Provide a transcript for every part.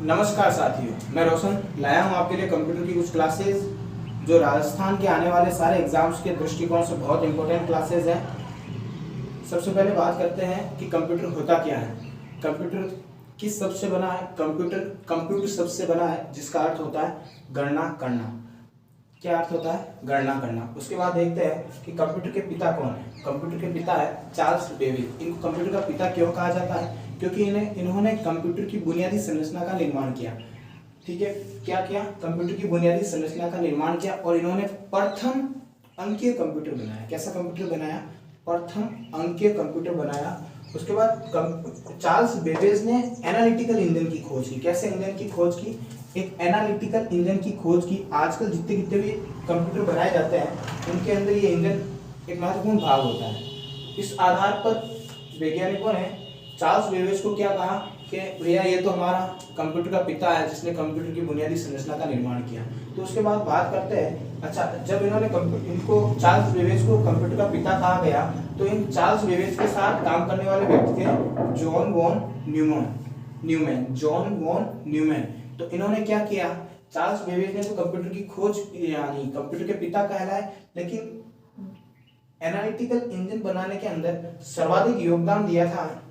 नमस्कार साथियों, मैं रोशन लाया हूं आपके लिए कंप्यूटर की कुछ क्लासेस जो राजस्थान के आने वाले सारे एग्जाम्स के दृष्टिकोण से बहुत इंपॉर्टेंट क्लासेस हैं। सबसे पहले बात करते हैं कि कंप्यूटर होता क्या है। कंप्यूटर किस शब्द से बना है? कंप्यूटर शब्द से बना है जिसका अर्थ होता है गणना करना। क्या अर्थ होता है? गणना करना। उसके बाद देखते हैं कि कंप्यूटर के पिता कौन है। कंप्यूटर के पिता है चार्ल्स बेबेज। इनको कंप्यूटर का पिता क्यों कहा जाता है? क्योंकि इन्होंने कंप्यूटर की बुनियादी संरचना का निर्माण किया। ठीक है, क्या किया? कंप्यूटर की बुनियादी संरचना का निर्माण किया और इन्होंने प्रथम अंकीय कंप्यूटर बनाया। कैसा कंप्यूटर बनाया? प्रथम अंकीय कंप्यूटर बनाया। उसके बाद चार्ल्स बेबेज ने एनालिटिकल इंजन की खोज की। कैसे इंजन की खोज की? एक एनालिटिकल इंजन की खोज की। आजकल जितने कितने भी कंप्यूटर बनाए जाते हैं उनके अंदर ये इंजन एक महत्वपूर्ण भाग होता है। इस आधार पर वैज्ञानिकों ने चार्ल्स बेबेज को क्या कहा कि भैया ये तो हमारा कंप्यूटर का पिता है जिसने कंप्यूटर की बुनियादी संरचना का निर्माण किया। तो उसके बाद बात करते हैं, अच्छा जब इनको चार्ल्स बेबेज को कंप्यूटर का पिता कहा गया तो इन चार्ल्स बेबेज के साथ काम करने वाले व्यक्ति थे जॉन वॉन न्यूमैन। तो इन्होंने क्या किया? चार्ल्स बेबेज ने तो कंप्यूटर की खोज यानी कंप्यूटर के पिता कहलाए, लेकिन एनालिटिकल इंजन बनाने के अंदर सर्वाधिक योगदान दिया था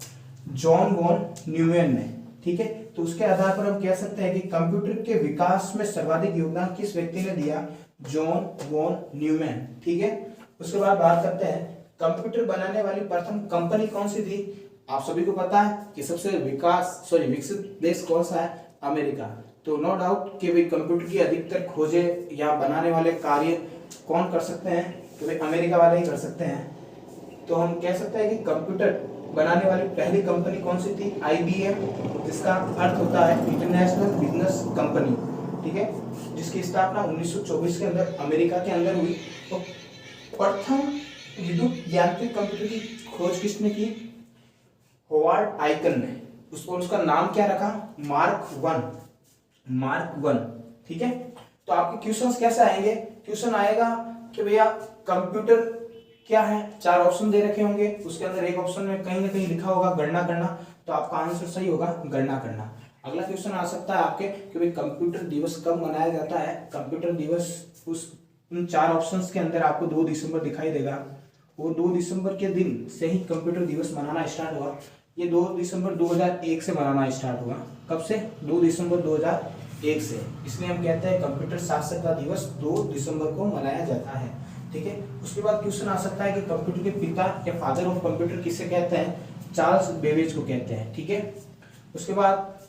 जॉन वॉन न्यूमैन ने। ठीक है, तो उसके आधार पर हम कह सकते हैं कि कंप्यूटर के विकास में सर्वाधिक योगदान किस व्यक्ति ने दिया? John von Neumann. ठीक है, उसके बाद बात करते हैं कंप्यूटर बनाने वाली प्रथम कंपनी कौन सी थी? आप सभी को पता है कि सबसे विकसित देश कौन सा है? अमेरिका। तो नो डाउट कि भाई कंप्यूटर की अधिकतर खोजें या बनाने वाले कार्य कौन कर सकते हैं? तो भाई अमेरिका वाले ही कर सकते हैं। तो हम कह सकते हैं कि कंप्यूटर बनाने वाली पहली कंपनी कौन सी थी? IBM, जिसका अर्थ होता है इंटरनेशनल बिजनेस कंपनी। ठीक है, जिसकी स्थापना 1924 के अंदर अमेरिका के अंदर हुई। तो प्रथम विद्युत यांत्रिक कंप्यूटर की खोज किसने की? होवार्ड आइकन ने। उसका नाम क्या रखा? Mark one. ठीक है, तो आपके क्वेश्चंस कैसे आएंगे? क्वेश्चन आएगा कि भैया कंप्यूटर क्या है? 4 ऑप्शन दे रखे होंगे, उसके अंदर एक ऑप्शन में कहीं ना कहीं लिखा होगा गणना करना, तो आपका आंसर सही होगा गणना करना। अगला क्वेश्चन आ सकता है आपके कि भाई कंप्यूटर दिवस कब मनाया जाता है? कंप्यूटर दिवस उन 4 ऑप्शंस के अंदर आपको 2 दिसंबर दिखाई देगा। वो 2 दिसंबर के दिन से ही कंप्यूटर दिवस मनाना स्टार्ट हुआ। ये 2 दिसंबर 2001 से मनाना स्टार्ट हुआ। कब से? 2 दिसंबर 2001 से। इसलिए हम कहते हैं कंप्यूटर साक्षरता दिवस 2 दिसंबर को मनाया जाता है। ठीक है, उसके बाद क्वेश्चन आ सकता है कि कंप्यूटर के पिता या फादर ऑफ कंप्यूटर किसे कहते हैं? चार्ल्स बेबेज को कहते हैं। ठीक है, उसके बाद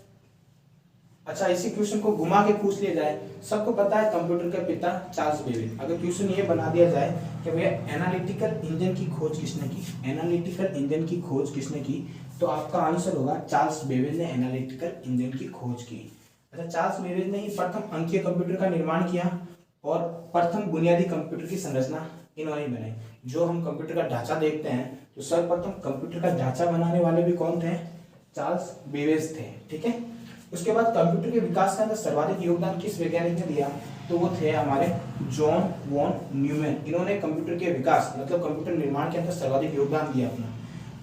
अच्छा इसी क्वेश्चन को घुमा के पूछ लिया जाए, सबको पता है कंप्यूटर का पिता चार्ल्स बेबेज। अगर क्वेश्चन ये बना दिया जाए कि भैया एनालिटिकल इंजन की खोज किसने की? एनालिटिकल इंजन की खोज किसने की? तो आपका आंसर होगा चार्ल्स बेबेज ने एनालिटिकल इंजन की खोज की। अच्छा, चार्ल्स बेबेज ने ही प्रथम अंकीय कंप्यूटर का निर्माण किया और प्रथम बुनियादी कंप्यूटर की संरचना इन्होंने बनाई। जो हम कंप्यूटर का ढांचा देखते हैं तो सर्वप्रथम कंप्यूटर का ढांचा बनाने वाले भी कौन थे? चार्ल्स बेबेज थे। ठीक है, उसके बाद कंप्यूटर के विकास के अंदर सर्वाधिक योगदान किस वैज्ञानिक ने दिया? तो वो थे हमारे जॉन वॉन न्यूमैन। इन्होंने कंप्यूटर के विकास मतलब कंप्यूटर निर्माण के अंदर सर्वाधिक योगदान दिया अपना।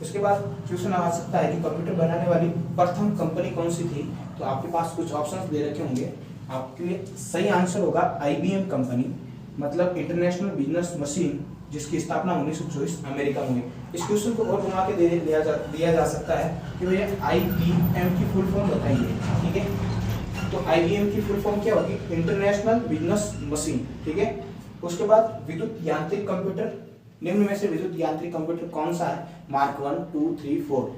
उसके बाद क्वेश्चन आ सकता है कि कंप्यूटर बनाने वाली प्रथम कंपनी कौन सी थी? तो आपके पास कुछ ऑप्शंस दे रखे होंगे, आपके लिए सही आंसर होगा IBM कंपनी, मतलब इंटरनेशनल बिजनेस मशीन, जिसकी स्थापना 1924 अमेरिका में हुई। इस क्वेश्चन को और घुमा के दिया जा सकता है कि भैया IBM की फुल फॉर्म बताइए। ठीक है, तो IBM की फुल फॉर्म क्या होगी? International business machine. ठीक है, उसके बाद विद्युत यांत्रिक कंप्यूटर, निम्न में से विद्युत यांत्रिक कंप्यूटर कौन सा है? मार्क 1, 2, 3, 4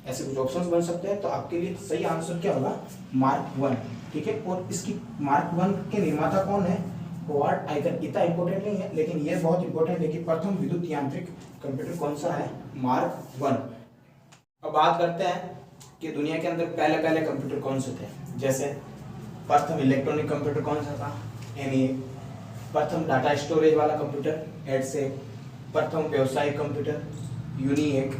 ऐसे कुछ ऑप्शंस बन सकते हैं। तो आपके लिए सही आंसर क्या होगा? मार्क 1। ठीक है, और इसकी मार्क 1 के निर्माता कौन है? Howard icon. इतना इंपॉर्टेंट नहीं है लेकिन ये बहुत इंपॉर्टेंट है कि प्रथम विद्युत यांत्रिक कंप्यूटर कौन सा है? मार्क 1। अब बात करते हैं कि दुनिया के अंदर पहले पहले कंप्यूटर कौन से थे। जैसे प्रथम इलेक्ट्रॉनिक कंप्यूटर कौन सा था? ENIAC। प्रथम डाटा स्टोरेज वाला कंप्यूटर EDSEC। प्रथम व्यावसायिक कंप्यूटर UNIAC।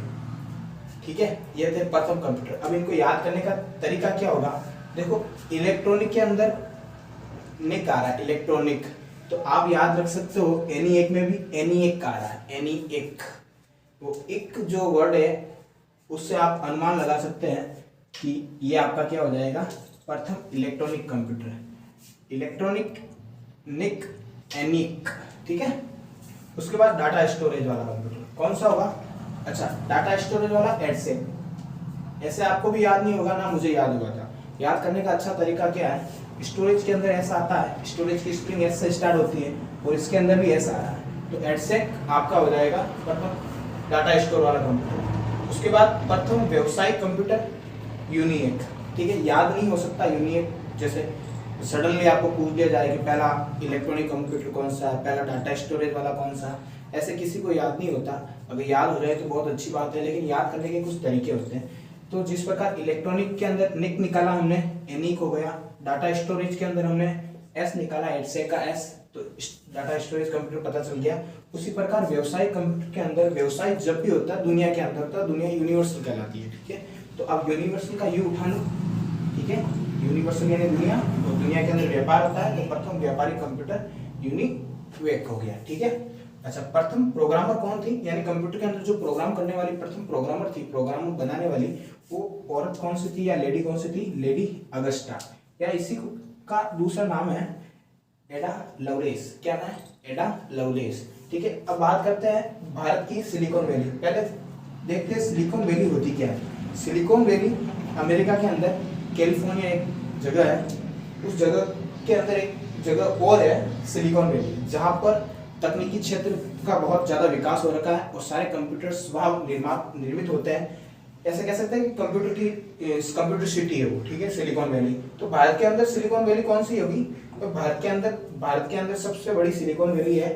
ठीक है, ये थे प्रथम कंप्यूटर। अब इनको याद करने का तरीका क्या होगा? देखो, इलेक्ट्रॉनिक के अंदर निक आ रहा है, इलेक्ट्रॉनिक, तो आप याद रख सकते हो ENIAC में भी ENIAC आ रहा है, ENIAC। वो एक जो वर्ड है उससे आप अनुमान लगा सकते हैं कि ये आपका क्या हो जाएगा? प्रथम इलेक्ट्रॉनिक कंप्यूटर, इलेक्ट्रॉनिक निक एनिक, ठीक है। उसके बाद डाटा स्टोरेज वाला कंप्यूटर कौन सा होगा? अच्छा, डाटा स्टोरेज वाला एडसेक। ऐसे आपको भी याद नहीं होगा ना, मुझे याद हुआ था। याद करने का अच्छा तरीका क्या है, स्टोरेज के अंदर ऐसा आता है, स्टोरेज की स्ट्रिंग एस से स्टार्ट होती है और इसके अंदर भी ऐसा आ रहा है, तो एडसेक आपका हो जाएगा प्रथम डाटा स्टोर वाला कंप्यूटर। उसके बाद प्रथम व्यवसायिक कंप्यूटर यूनिएक, ठीक है। याद नहीं हो सकता यूनिएक, जैसे सडनली आपको पूछ दिया जाए कि पहला इलेक्ट्रॉनिक कंप्यूटर कौन सा है, पहला डाटा स्टोरेज वाला कौन सा, ऐसे किसी को याद नहीं होता। अगर याद हो जाए तो बहुत अच्छी बात है, लेकिन याद करने के कुछ तरीके होते हैं। तो जिस प्रकार इलेक्ट्रॉनिक के अंदर निक निकाला हमने, एनिक हो गया। डाटा स्टोरेज के अंदर हमने एस निकाला, एडसेक का एस, तो डाटा स्टोरेज कंप्यूटर पता चल गया। उसी प्रकार व्यवसायिक कंप्यूटर के अंदर, व्यवसाय जब भी होता है दुनिया के अंदर होता है, दुनिया यूनिवर्सल कहलाती है, ठीक है। तो अब यूनिवर्सल का यू उठा लो, ठीक है। यूनिवर्सल यानी दुनिया, और दुनिया के अंदर व्यापार होता है, तो प्रथम व्यापारिक कंप्यूटर यूनिवेक हो गया, ठीक है। अच्छा, प्रथम प्रोग्रामर कौन थी, यानी कंप्यूटर के अंदर जो प्रोग्राम करने वाली प्रथम प्रोग्रामर थी, प्रोग्राम बनाने वाली, वो औरत कौन सी थी या लेडी कौन सी थी? लेडी अगस्टा, या इसी का दूसरा नाम है एडा लवलेस। क्या नाम है? एडा लवलेस, ठीक है। अब बात करते हैं भारत की सिलिकॉन वैली। पहले देखते हैं सिलिकॉन वैली होती क्या है। सिलिकॉन वैली अमेरिका के अंदर कैलिफोर्निया एक जगह है, उस जगह के अंदर एक जगह और है सिलिकॉन वैली, जहां पर तकनीकी क्षेत्र का बहुत ज्यादा विकास हो रखा है और सारे कंप्यूटर्स वहां निर्मित होते हैं। ऐसे कह सकते हैं कि कंप्यूटर सिटी है वो, ठीक है, सिलिकॉन वैली। तो भारत के अंदर सिलिकॉन वैली कौन सी होगी? तो भारत के अंदर सबसे बड़ी सिलिकॉन वैली है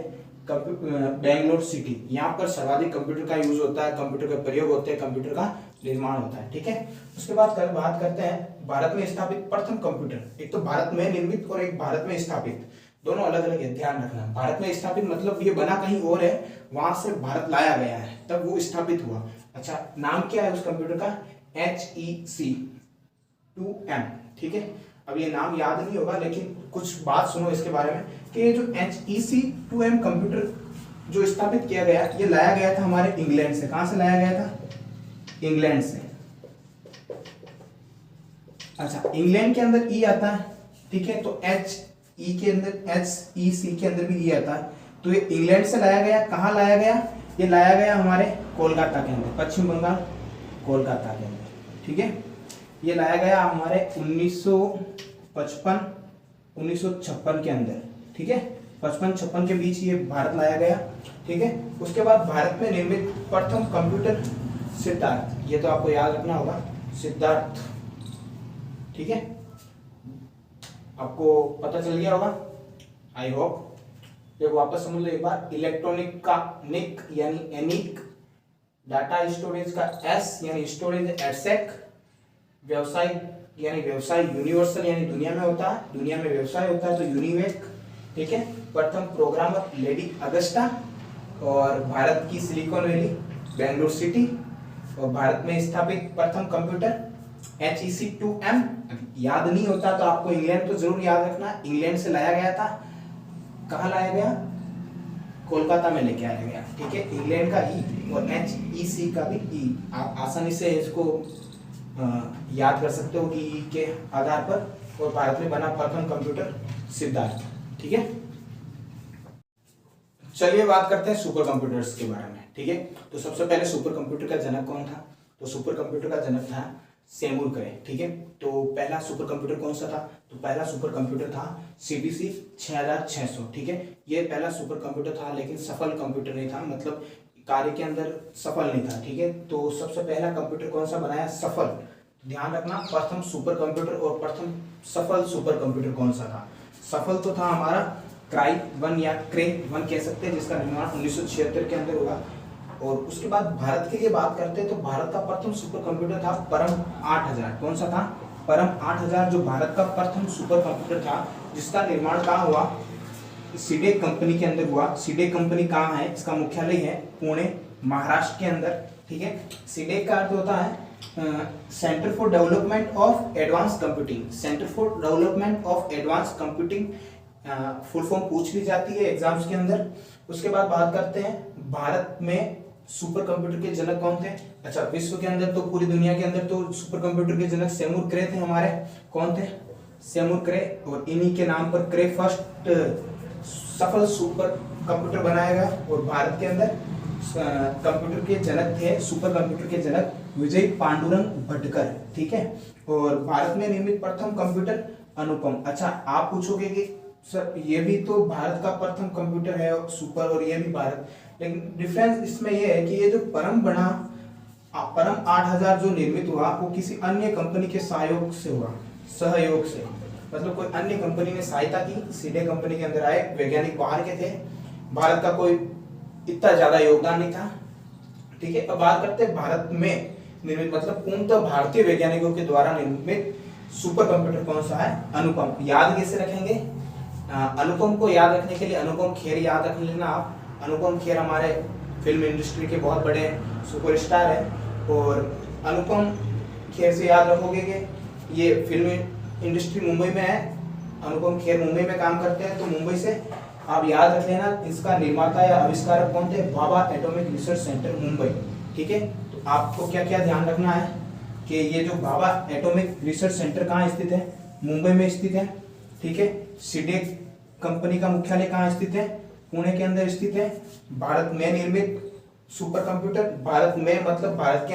बेंगलोर सिटी। यहाँ पर सर्वाधिक कंप्यूटर का यूज होता है, कंप्यूटर का प्रयोग होते हैं, कंप्यूटर का निर्माण होता है, ठीक है। उसके बाद बात करते हैं भारत में स्थापित प्रथम कंप्यूटर। एक तो भारत में निर्मित और एक भारत में स्थापित, दोनों अलग अलग है, ध्यान रखना। भारत में स्थापित मतलब ये बना कहीं और है, वहां से भारत लाया गया है, तब वो स्थापित हुआ। अच्छा, नाम क्या है उस कंप्यूटर का? HEC2M, ठीक है। अब ये नाम याद नहीं होगा, लेकिन कुछ बात सुनो इसके बारे में कि ये जो HEC2M कंप्यूटर जो स्थापित किया गया, ये लाया गया था हमारे इंग्लैंड से। कहां से लाया गया था? इंग्लैंड से। अच्छा, इंग्लैंड के अंदर ई आता है, ठीक है, तो HE के अंदर, HEC के अंदर भी ई आता है, तो ये इंग्लैंड से लाया गया। कहां लाया गया? ये लाया गया हमारे कोलकाता के अंदर, पश्चिम बंगाल कोलकाता के अंदर, ठीक है। ये लाया गया हमारे 1956 के अंदर, ठीक है, 55-56 के बीच ये भारत लाया गया, ठीक है। उसके बाद भारत में निर्मित प्रथम कंप्यूटर सिद्धार्थ, ये तो आपको याद रखना होगा, सिद्धार्थ, ठीक है, आपको पता चल गया होगा, आई होप। देखो वापस समझ लो एक बार, इलेक्ट्रॉनिक का निक यानी एनिक, डाटा स्टोरेज का एस यानी स्टोरेज एडसेक, व्यवसाय यानी व्यवसाय यूनिवर्सल यानी दुनिया में होता है, दुनिया में व्यवसाय होता है तो यूनिवेक, ठीक है। प्रथम प्रोग्रामर लेडी अगस्टा, और भारत की सिलिकॉन वैली बेंगलोर सिटी, और भारत में स्थापित प्रथम कंप्यूटर HEC2M। याद नहीं होता तो आपको इंग्लैंड तो जरूर याद रखना, इंग्लैंड से लाया गया था। कहाँ लाया गया? कोलकाता में लेके आया गया, ठीक है। इंग्लैंड का ई और HEC का भी ई, आप आसानी से इसको याद कर सकते हो ई के आधार पर। और भारत में बना प्रथम कंप्यूटर सिद्धार्थ, ठीक है। चलिए बात करते हैं सुपर कंप्यूटर्स के बारे में, ठीक है। तो सबसे पहले सुपर कंप्यूटर का जनक कौन था? तो सुपर कंप्यूटर का जनक था सेमूर करे, ठीक है। तो पहला सुपर कंप्यूटर कौन सा था? तो पहला सुपर कंप्यूटर था CPC 6600, ठीक है। ये पहला सुपर कंप्यूटर था, लेकिन सफल कंप्यूटर नहीं था, मतलब कार्य के अंदर सफल नहीं था, ठीक है। तो सबसे पहला कंप्यूटर कौन सा बनाया? सफल। ध्यान रखना, प्रथम सुपर कंप्यूटर और प्रथम सफल सुपर कंप्यूटर कौन सा था? सफल तो था हमारा क्राई 1 या क्रे 1 कह सकते हैं, जिसका निर्माण 1976 के अंदर हुआ। और उसके बाद भारत के लिए बात करते हैं तो भारत का प्रथम सुपर कंप्यूटर था परम 8000। कौन सा था? परम 8000, जो भारत का प्रथम सुपर कंप्यूटर था, जिसका निर्माण कहाँ हुआ? सीडेक कंपनी के अंदर हुआ। सीडेक कंपनी कहाँ है? इसका मुख्यालय है पुणे महाराष्ट्र के अंदर, ठीक है। सीडेक का अर्थ होता है centre for development of advance computing, centre for development of advance computing, full form पूछ ली जाती है एग्जाम्स के अंदर। उसके बाद बात करते हैं भारत में सुपर कंप्यूटर के जनक कौन थे? अच्छा, विश्व के अंदर तो पूरी दुनिया के अंदर तो सुपर कंप्यूटर के जनक सेमूर क्रे थे हमारे। कौन थे? सेमूर क्रे। और इन्हीं के नाम पर क्रे फर्स्ट सफल सुपर कंप्यूटर बनाया गया। और भारत के अंदर कंप्यूटर के जनक थे, सुपर कंप्यूटर के जनक विजय पांडुरंग भटकर। ठीक है। और भारत में निर्मित प्रथम कंप्यूटर अनुपम। अच्छा, आप पूछोगे कि सर ये भी तो भारत का प्रथम कंप्यूटर है सुपर, और ये भी भारत, लेकिन डिफरेंस इसमें ये है कि ये जो परम 8000 जो निर्मित हुआ वो किसी अन्य कंपनी के सहयोग से हुआ, सहयोग से, मतलब कोई अन्य कंपनी ने सहायता की। सीधे कंपनी के अंदर आए वैज्ञानिक बाहर के थे, भारत का कोई इतना ज्यादा योगदान नहीं था। ठीक है। अब बात करते हैं भारत में निर्मित, मतलब पूर्णतः भारतीय वैज्ञानिकों के द्वारा निर्मित सुपर कंप्यूटर कौन सा है? अनुपम। याद कैसे रखेंगे? अनुपम को याद रखने के लिए अनुपम खेर याद रख लेना आप। अनुपम खेर हमारे फिल्म इंडस्ट्री के बहुत बड़े सुपरस्टार हैं। और अनुपम खेर से याद रखोगे कि ये फिल्म इंडस्ट्री मुंबई में है, अनुपम खेर मुंबई में काम करते हैं, तो मुंबई से आप याद रख लेना। इसका निर्माता या आविष्कारक कौन थे? Bhabha atomic research centre Mumbai. ठीक है। तो आपको क्या क्या ध्यान रखना है कि ये जो भाभा एटॉमिक रिसर्च सेंटर कहाँ स्थित है? मुंबई में स्थित है। ठीक है। सीडेक कंपनी का मुख्यालय कहाँ स्थित है? पुणे के अंदर स्थित है। भारत में निर्मित सुपर कंप्यूटर, भारत में मतलब भारत के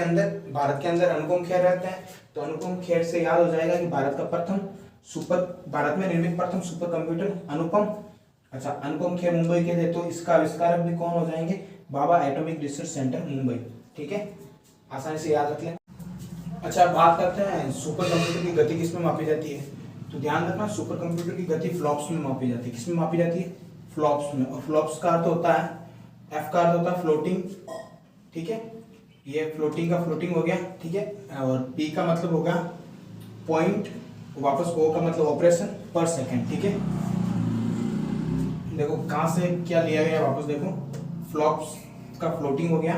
अंदर अनुपम खेर रहते हैं, तो अनुपम खेर से याद हो जाएगा कि भारत में निर्मित प्रथम सुपर कंप्यूटर अनुपम। अच्छा, अनुपम खेर मुंबई के थे, तो इसका आविष्कारक भी कौन हो जाएंगे? Bhabha atomic research centre Mumbai. ठीक है, आसानी से याद रख लें। अच्छा, बात करते हैं सुपर कंप्यूटर की गति किसमें मापी जाती है? तो ध्यान रखना, सुपर कंप्यूटर की गति फ्लॉप्स में मापी जाती है। किसमें मापी जाती है? फ्लॉप्स में। और फ्लॉप्स का अर्थ होता है, एफ का अर्थ होता है फ्लोटिंग। ठीक है, ये फ्लोटिंग का फ्लोटिंग हो गया। ठीक है। और पी का मतलब होगा पॉइंट, वापस ओ का मतलब ऑपरेशन पर सेकेंड। ठीक है, देखो कहां से क्या लिया गया, वापस देखो। फ्लॉप्स का फ्लोटिंग हो गया,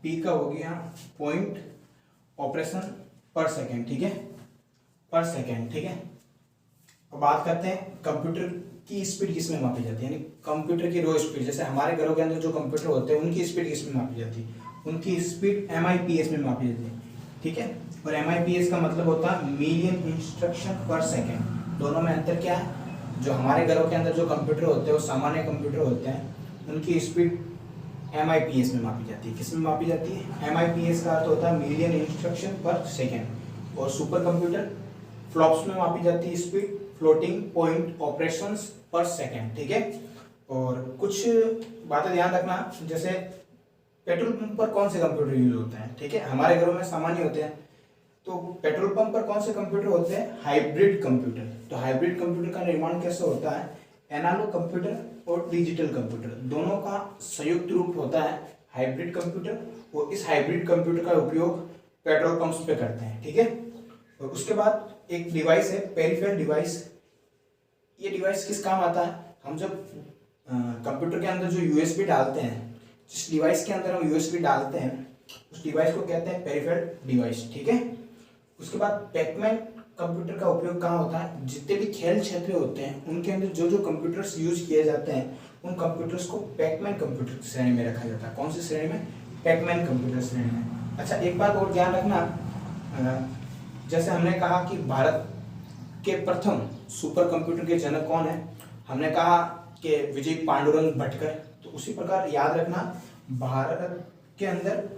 पी का हो गया पॉइंट ऑपरेशन पर सेकेंड। ठीक है, पर सेकेंड। ठीक है। अब बात करते हैं कंप्यूटर की स्पीड किसमें मापी जाती है, यानी कंप्यूटर की रो स्पीड। जैसे हमारे घरों के अंदर जो कंप्यूटर होते हैं उनकी स्पीड किसमें मापी जाती है? उनकी स्पीड MIPS में मापी जाती है। ठीक है। और MIPS का मतलब होता है मिलियन इंस्ट्रक्शन पर सेकेंड। दोनों में अंतर क्या है? जो हमारे घरों के अंदर जो कंप्यूटर होते हैं वो सामान्य कंप्यूटर होते हैं, उनकी स्पीड MIPS में मापी जाती है। किसमें मापी जाती है? MIPS का अर्थ होता है मिलियन इंस्ट्रक्शन पर सेकेंड। और सुपर कंप्यूटर फ्लॉप्स में मापी जाती है स्पीड, फ्लोटिंग पॉइंट ऑपरेशंस पर सेकेंड। ठीक है। और कुछ बातें ध्यान रखना, जैसे पेट्रोल पंप पर कौन से कंप्यूटर यूज होते हैं? ठीक है, हमारे घरों में सामान्य होते हैं, तो पेट्रोल पंप पर कौन से कंप्यूटर होते हैं? Hybrid computer. तो हाइब्रिड कंप्यूटर का निर्माण कैसे होता है? एनालॉग कंप्यूटर और डिजिटल कंप्यूटर दोनों का संयुक्त रूप होता है हाइब्रिड कंप्यूटर, और इस हाइब्रिड कंप्यूटर का उपयोग पेट्रोल पंप्स पे करते हैं। ठीक है। और उसके बाद एक डिवाइस है पेरिफेरल डिवाइस। ये डिवाइस किस काम आता है? हम जब कंप्यूटर के अंदर जो USB डालते हैं, जिस डिवाइस के अंदर हम USB डालते हैं उस डिवाइस को कहते हैं पेरिफेरल डिवाइस। ठीक है। उसके बाद पैकमैन कंप्यूटर का उपयोग कहाँ होता है? जितने भी खेल क्षेत्र होते हैं उनके अंदर जो जो कंप्यूटर्स यूज किए जाते हैं उन कंप्यूटर्स को पैकमैन कंप्यूटर श्रेणी में रखा जाता है। कौन सी श्रेणी में? पैकमैन कंप्यूटर श्रेणी में। अच्छा, एक बात और ध्यान रखना, जैसे हमने कहा कि भारत के प्रथम सुपर कंप्यूटर के जनक कौन है? हमने कहा कि विजय पांडुरंग भटकर। तो उसी प्रकार याद रखना, भारत के अंदर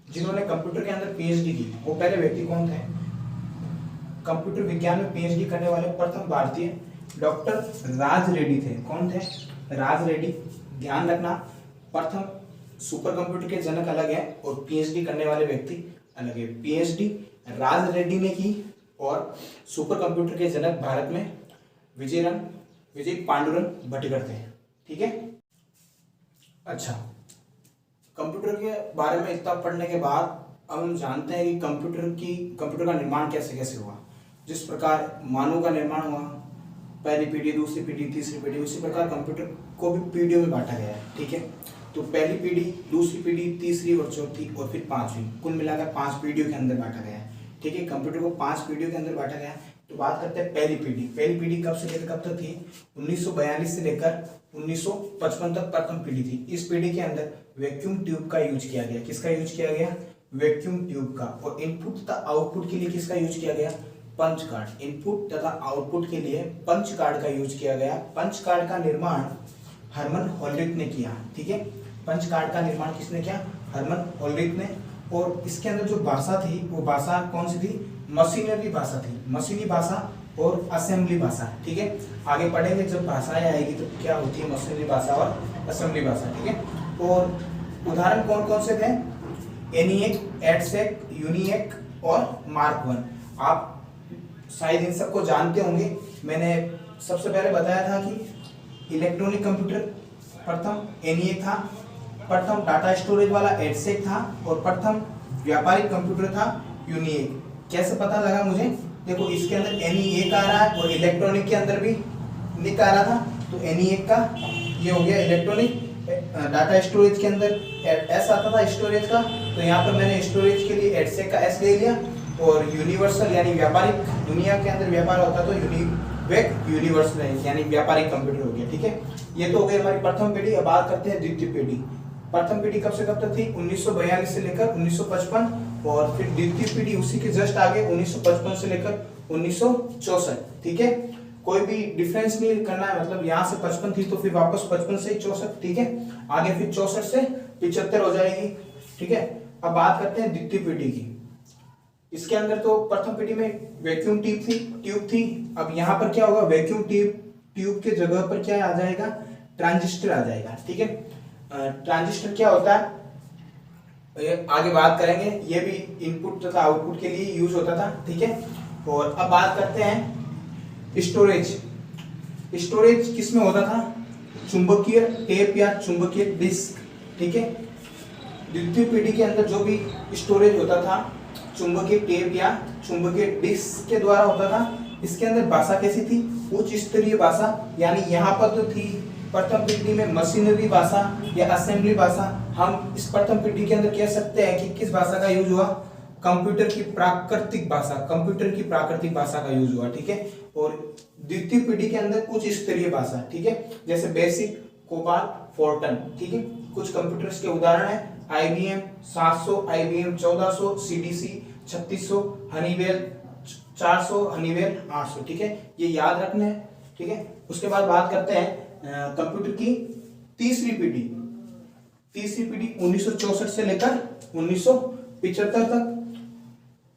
जिन्होंने कंप्यूटर के अंदर PhD की वो पहले व्यक्ति कौन थे? कंप्यूटर विज्ञान में PhD करने वाले प्रथम भारतीय डॉक्टर राज रेड्डी थे। कौन थे? राज रेड्डी। ध्यान रखना, प्रथम सुपर कंप्यूटर के जनक अलग है और PhD करने वाले व्यक्ति अलग है। PhD राज रेड्डी ने की और सुपर कंप्यूटर के जनक भारत में विजय पांडुरंग भटकर थे। ठीक है। अच्छा, कंप्यूटर के बारे में इतना पढ़ने के बाद अब हम जानते हैं कि कंप्यूटर का निर्माण कैसे कैसे हुआ। जिस प्रकार मानव का निर्माण हुआ, पहली पीढ़ी, दूसरी पीढ़ी, तीसरी पीढ़ी, उसी प्रकार कंप्यूटर को भी पीढ़ियों में बांटा गया है। ठीक है। तो पहली पीढ़ी, दूसरी पीढ़ी, तीसरी और चौथी और फिर पांचवी, कुल मिलाकर 5 पीढ़ियों के अंदर बांटा गया है। ठीक है, कंप्यूटर को 5 पीढ़ियों के अंदर बांटा गया है। तो बात करते हैं पहली पीढ़ी। पहली पीढ़ी कब से लेकर कब तक थी? 1942 से लेकर 1955 तक प्रथम पीढ़ी थी। इस पीढ़ी के अंदर वैक्यूम ट्यूब का यूज किया गया। किसका यूज किया गया? वैक्यूम ट्यूब का। और इनपुट तथा आउटपुट के लिए किसका यूज किया गया? Punch card. इनपुट तथा आउटपुट के लिए पंच कार्ड का यूज किया गया। पंच कार्ड का निर्माण हरमन होल्रिथ ने किया। ठीक है, पंच कार्ड का निर्माण किसने किया? हरमन होल्रिथ ने। और इसके अंदर जो भाषा थी वो भाषा कौन सी थी? मशीनरी भाषा थी, मशीनी भाषा और असेंबली भाषा। ठीक है, आगे पढ़ेंगे जब भाषाएं आएगी तो क्या होती है मशीनरी भाषा और असेंबली भाषा। ठीक है, और उदाहरण कौन कौन से थे? एनिएक, एडसेक, यूनिएक और मार्क 1। आप शायद इन सबको जानते होंगे। मैंने सबसे पहले बताया था कि इलेक्ट्रॉनिक कंप्यूटर प्रथम एनिएक था, प्रथम डाटा स्टोरेज वाला एडसेक था और प्रथम व्यापारिक कंप्यूटर था यूनिएक। कैसे पता लगा मुझे? देखो इसके अंदर एनिएक आ रहा है और इलेक्ट्रॉनिक के अंदर भी निक आ रहा था, तो एनिएक का ये हो गया इलेक्ट्रॉनिक। डाटा स्टोरेज के अंदर एस आता था स्टोरेज का, तो यहाँ पर मैंने स्टोरेज के लिए एडसेक का एस ले लिया। और यूनिवर्सल यानी व्यापारिक, दुनिया के अंदर व्यापार होता तो यूनिवेक यूनिवर्सल यानी व्यापारिक कंप्यूटर हो गया। ठीक है, ये तो हो गई हमारी प्रथम पीढ़ी। अब बात करते हैं द्वितीय पीढ़ी। प्रथम पीढ़ी कब से कब तक थी? 1942 से लेकर 1955। और फिर द्वितीय पीढ़ी उसी के जस्ट आगे 1955 से लेकर 1964। ठीक है, कोई भी डिफरेंस नहीं करना है, मतलब यहाँ से 55 थी तो फिर वापस 55 से 64। ठीक है, आगे फिर 64 से 75 हो जाएगी। ठीक है, अब बात करते हैं द्वितीय पीढ़ी की। इसके अंदर तो प्रथम पीढ़ी में वैक्यूम ट्यूब थी। अब यहाँ पर क्या होगा? वैक्यूम ट्यूब के जगह पर क्या आ जाएगा? ट्रांजिस्टर आ जाएगा। ठीक है, ट्रांजिस्टर क्या होता है आगे बात करेंगे। ये भी इनपुट तथा आउटपुट के लिए यूज होता था। ठीक है, और अब बात करते हैं स्टोरेज। स्टोरेज किसमें होता था? चुंबकीय टेप या चुंबकीय डिस्क। ठीक है, द्वितीय पीढ़ी के अंदर जो भी स्टोरेज होता था चुंबकीय टेप या चुंबकीय डिस्क के द्वारा होता था। इसके अंदर भाषा कैसी थी? उच्च स्तरीय भाषा, यानी यहाँ पर तो थी प्रथम पीढ़ी में मशीनरी भाषा या असेंबली भाषा। हम इस प्रथम पीढ़ी के अंदर कह सकते हैं कि किस भाषा का यूज हुआ? कंप्यूटर की प्राकृतिक भाषा, कंप्यूटर की प्राकृतिक भाषा का यूज हुआ। ठीक है, और द्वितीय पीढ़ी के अंदर उच्च स्तरीय भाषा। ठीक है, जैसे बेसिक, कोबाल, फोर्टन। ठीक है, कुछ कंप्यूटर्स के उदाहरण है IBM 700, IBM 1400, CDC 3600, Honeywell 400, Honeywell 800। ठीक है, ये याद रखना है। ठीक है, उसके बाद बात करते हैं कंप्यूटर की तीसरी पीढ़ी। तीसरी पीढ़ी 1964 से लेकर 1975 तक।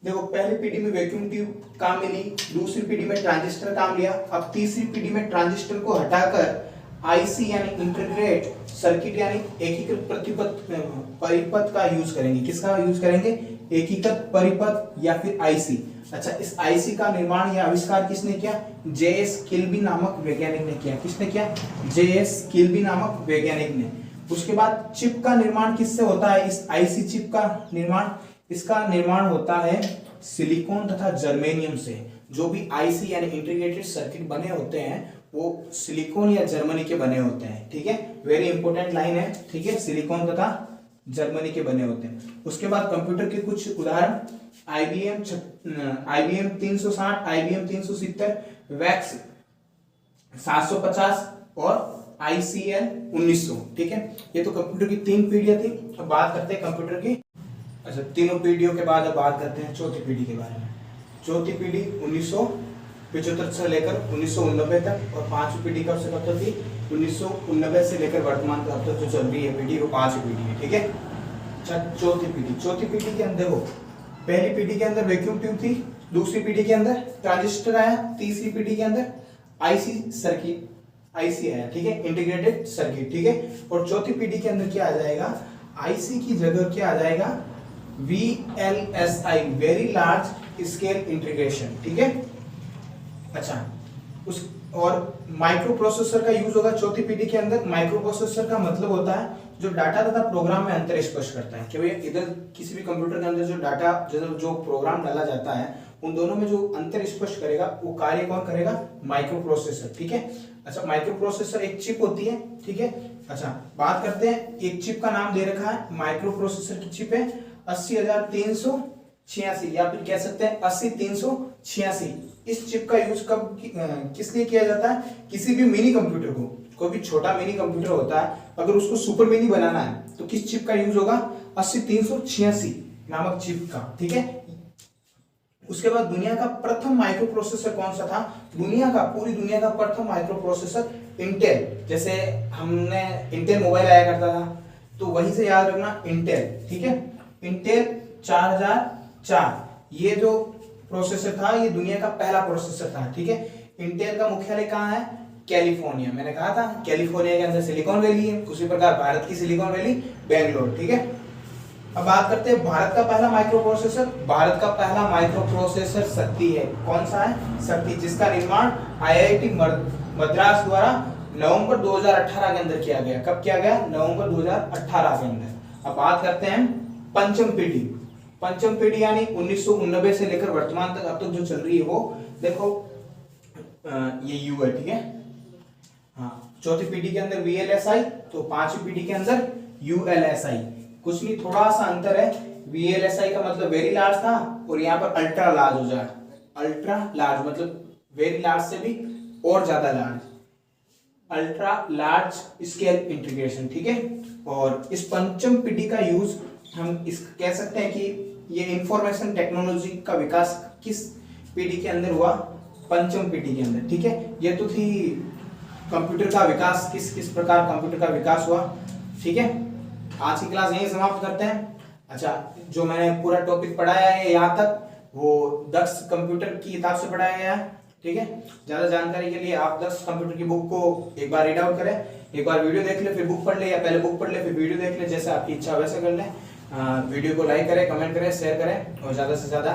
देखो पहली पीढ़ी में वैक्यूम ट्यूब काम में ली, दूसरी पीढ़ी में ट्रांजिस्टर काम लिया। अब तीसरी पीढ़ी में ट्रांजिस्टर को हटाकर IC यानी इंटीग्रेटेड सर्किट यानी एकीकृत परिपथ का यूज करेंगे। किसका यूज करेंगे? एकीकृत परिपथ या फिर IC। अच्छा, इस IC का निर्माण या आविष्कार किसने किया? JS किल्बी नामक वैज्ञानिक ने किया। किसने किया? JS किल्बी नामक वैज्ञानिक ने। उसके बाद चिप का निर्माण किससे होता है? इस IC चिप का निर्माण, इसका निर्माण होता है सिलिकॉन तथा जर्मेनियम से। जो भी IC यानी इंटीग्रेटेड सर्किट बने होते हैं वो सिलिकॉन या जर्मनी के बने होते हैं। ठीक है, वेरी इंपॉर्टेंट लाइन है। ठीक है, सिलिकॉन तथा जर्मनी के बने होते हैं। उसके बाद कंप्यूटर के कुछ उदाहरण IBM 360, IBM 370, वैक्स 750 और ICL 1900। ठीक है, ये तो कंप्यूटर की 3 पीढ़ियां थी। अब बात करते हैं कंप्यूटर की। अच्छा, तीनों पीढ़ियों के बाद अब बात करते हैं चौथी पीढ़ी के बारे में। चौथी पीढ़ी 1975 से लेकर 1989 तक। और पांचवी पीढ़ी कब से कब तक थी? 1989 से लेकर वर्तमान तक जो चल रही है पीढ़ी वो पांचवी पीढ़ी है। ठीक है, अच्छा चौथी पीढ़ी। चौथी पीढ़ी के अंदर हो, पहली पीढ़ी के अंदर वैक्यूम ट्यूब थी, दूसरी पीढ़ी के अंदर ट्रांजिस्टर आया, तीसरी पीढ़ी के अंदर IC सर्किट IC आया। ठीक है, इंटीग्रेटेड सर्किट। ठीक है, और चौथी पीढ़ी के अंदर क्या आ जाएगा? IC की जगह क्या आ जाएगा? VLSI, very large scale integration. ठीक है, अच्छा उस और माइक्रो प्रोसेसर का यूज होगा चौथी पीढ़ी के अंदर। माइक्रो प्रोसेसर का मतलब होता है जो डाटा तथा प्रोग्राम में अंतर स्पष्ट करता है कि भैया इधर किसी भी कंप्यूटर के अंदर जो डाटा जो प्रोग्राम डाला जाता है उन दोनों में जो अंतर स्पष्ट करेगा वो कार्य कौन करेगा? Micro processor. ठीक है, अच्छा माइक्रो प्रोसेसर एक चिप होती है। ठीक है, अच्छा बात करते हैं, एक चिप का नाम दे रखा है माइक्रो प्रोसेसर की चिप है 80386 या फिर कह सकते हैं 80386। इस चिप का यूज कब किस लिए किया जाता है? किसी भी मिनी कंप्यूटर को, कोई भी छोटा मिनी कंप्यूटर होता है अगर उसको सुपर मिनी बनाना है तो किस चिप का यूज होगा, 80386 नामक चिप का, ठीक है। उसके बाद दुनिया का प्रथम माइक्रो प्रोसेसर कौन सा था, पूरी दुनिया का प्रथम माइक्रो प्रोसेसर इंटेल, जैसे हमने इंटेल मोबाइल आया करता था तो वहीं से याद रखना इंटेल, ठीक है। इंटेल 4004 ये जो प्रोसेसर था ये दुनिया का पहला प्रोसेसर था, ठीक है। इंटेल का मुख्यालय कहाँ है, कैलिफोर्निया, मैंने कहा था कैलिफोर्निया के अंदर सिलिकॉन वैली है, उसी प्रकार भारत की सिलिकॉन वैली बेंगलोर, ठीक है। अब बात करते हैं भारत का पहला माइक्रो प्रोसेसर। भारत का पहला माइक्रो प्रोसेसर शक्ति है, कौन सा है, शक्ति, जिसका निर्माण आईआईटी मद्रास द्वारा नवंबर 2018 के अंदर किया गया। कब किया गया, नवंबर 2018 के अंदर। अब बात करते हैं पंचम पीढ़ी। पंचम पीढ़ी यानी 1989 से लेकर वर्तमान तक अब तक जो चल रही है वो देखो ये यू है, ठीक है। हाँ, चौथी पीढ़ी के अंदर VLSI, तो पांचवी पीढ़ी के अंदर ULSI। कुछ नहीं, थोड़ा सा अंतर है। VLSI का मतलब वेरी लार्ज था और यहाँ पर अल्ट्रा लार्ज हो जाए। अल्ट्रा लार्ज मतलब वेरी लार्ज से भी और ज्यादा large, ultra large scale integration, ठीक है। और इस पंचम पीढ़ी का यूज हम इस कह सकते हैं कि ये इंफॉर्मेशन टेक्नोलॉजी का विकास किस पीढ़ी के अंदर हुआ, पंचम पीढ़ी के अंदर, ठीक है। ये तो थी कंप्यूटर का विकास, किस प्रकार कंप्यूटर का विकास हुआ, ठीक है। आज की क्लास यहीं समाप्त करते हैं। अच्छा, जो मैंने पूरा टॉपिक पढ़ाया है यहाँ तक वो दक्ष कंप्यूटर की किताब से पढ़ाया गया है, ठीक है। ज्यादा जानकारी के लिए आप दक्ष कंप्यूटर की बुक को एक बार रीड आउट करें, एक बार वीडियो देख ले फिर बुक पढ़ ले, या पहले बुक पढ़ ले फिर वीडियो देख ले, जैसे आपकी इच्छा वैसे कर ले। वीडियो को लाइक करें, कमेंट करें, शेयर करें और ज्यादा से ज्यादा